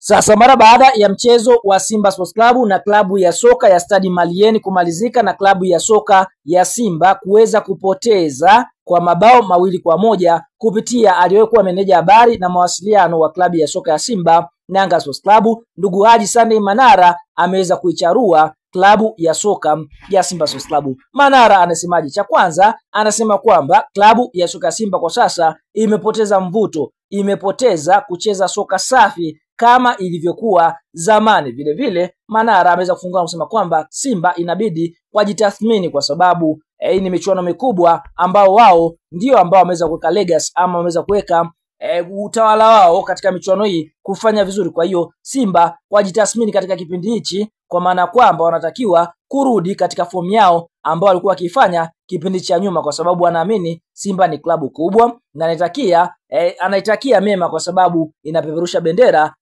Sasa mara baada ya mchezo wa Simba Sports Club na klabu ya soka ya Stade Malien kumalizika na klabu ya soka ya Simba kuweza kupoteza kwa mabao 2-1 kupitia aliyekuwa meneja habari na mawasiliano wa klabu ya soka ya Simba na Yanga Sports Club, ndugu Haji Sunday Manara ameweza kuicharua klabu ya soka ya Simba Sports Club. Manara anasemaje? Cha kwanza anasema kwamba klabu ya soka ya Simba kwa sasa imepoteza mvuto, imepoteza kucheza soka safi kama ilivyokuwa zamani. Vile vile Manara ameweza kufungua kusema kwamba Simba inabidi wajitathmini kwa sababu hii ni michuano mikubwa ambao wao ndio ambao wameweza kuweka legacy ama wameweza kuweka utawala wao katika michuano hii kufanya vizuri. Kwa hiyo Simba wajitathmini katika kipindi hichi, kwa maana kwamba wanatakiwa kurudi katika fomu yao ambao walikuwa wakifanya kipindi cha nyuma, kwa sababu wanaamini Simba ni klabu kubwa na anaitakia mema kwa sababu inapeperusha bendera